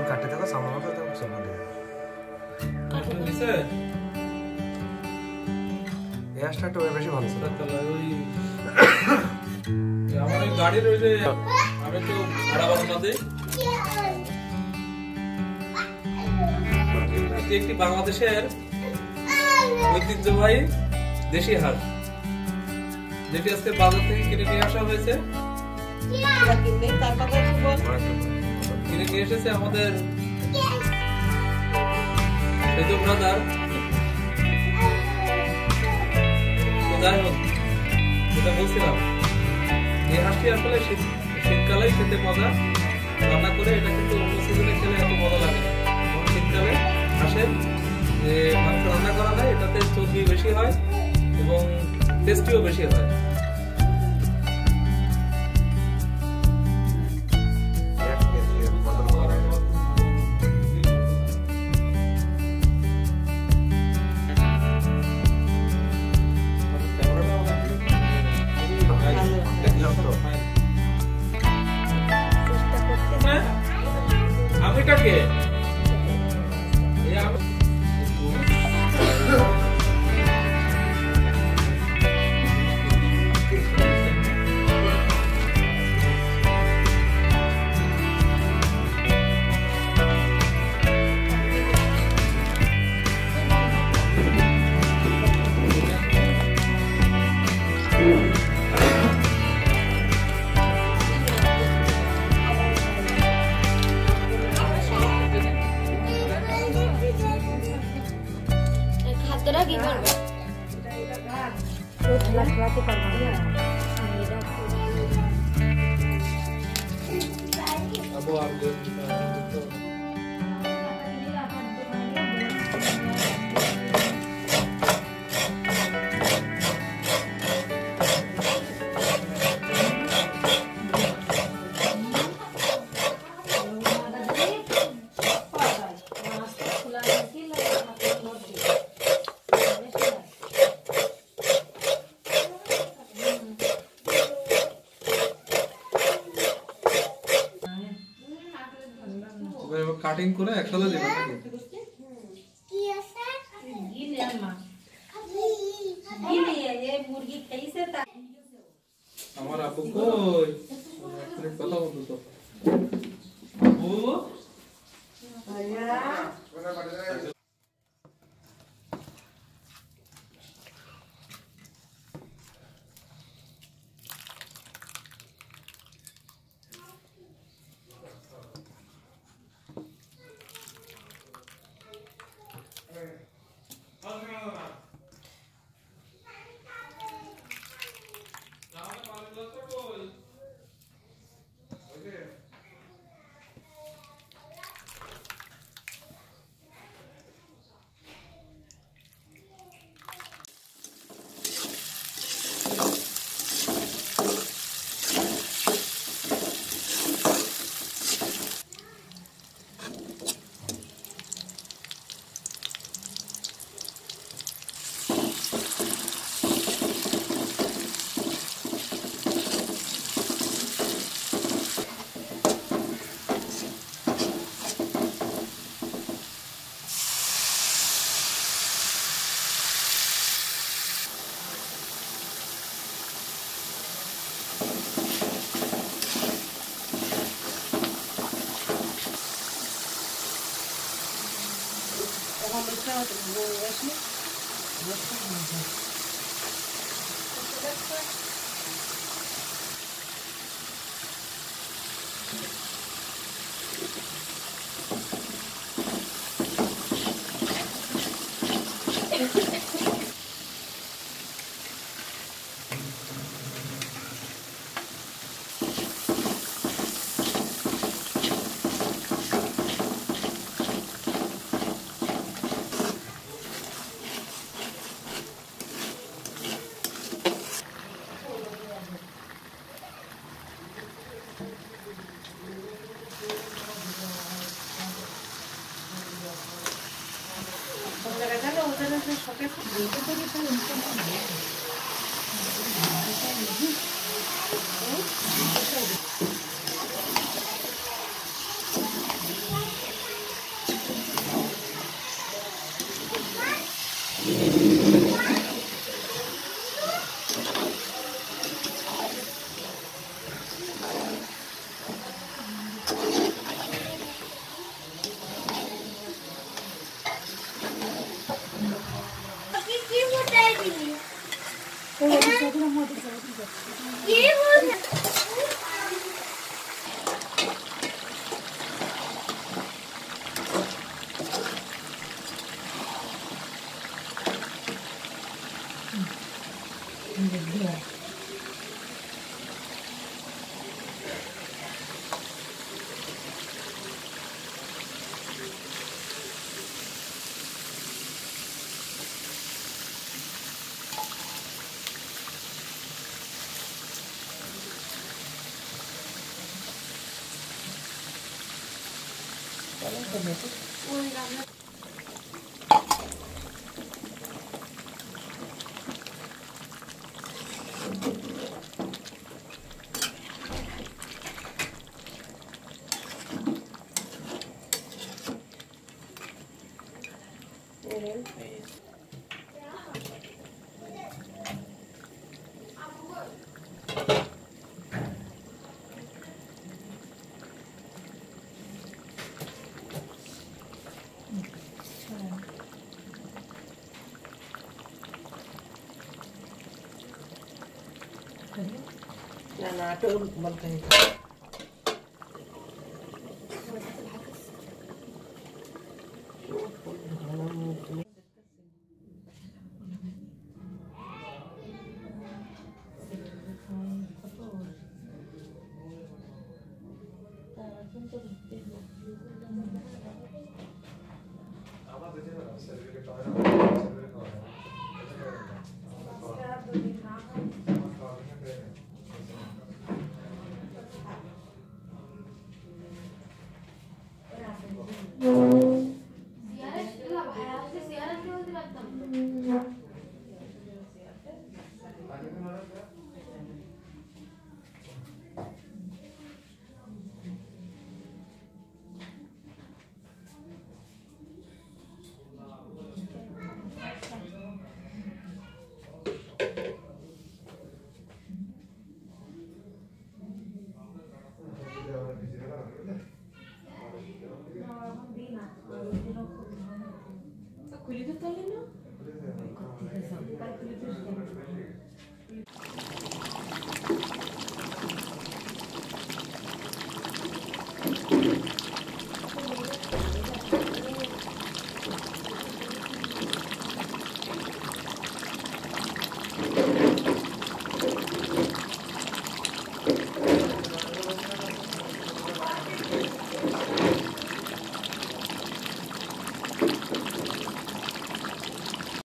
কাটতে থাকো সামনে মতো তো সব বলে কাটতে দিছে এই স্টার্ট ওই বেশি ভালো ছিল তাহলে ওই আমার ওই গাড়ির ওই যে আমি তো ভাড়া বাড়ানো দেই একটি বাংলাদেশের ঐতিহ্যবাহী দেশি হাঁস যেটি আজকে বাজার থেকে কিনে নিয়ে আসা হয়েছে কিনে নিয়ে এসেছে আমাদের সেতু ব্রাদার। তো যাই হোক যেটা বলছিলাম এই হাঁসটি আসলে শীতকালেই খেতে মজা রান্না করে এটা কিন্তু অন্য সিজনে খেলে এত মজা লাগে না। শীতকালে হাঁসের যে মাংস রান্না করা হয় এটাতে চর্বি বেশি হয় এবং টেস্টিও বেশি হয়। আমিটাকে কি করবে কাটিং করে একসাথে দেব নাকি কি আছে গিলে মা গিলে এই মুরগি খাইছে তা আমার আপু কই আপনি কথা বলতো তো আপু আয়া Nah, itu bangkai.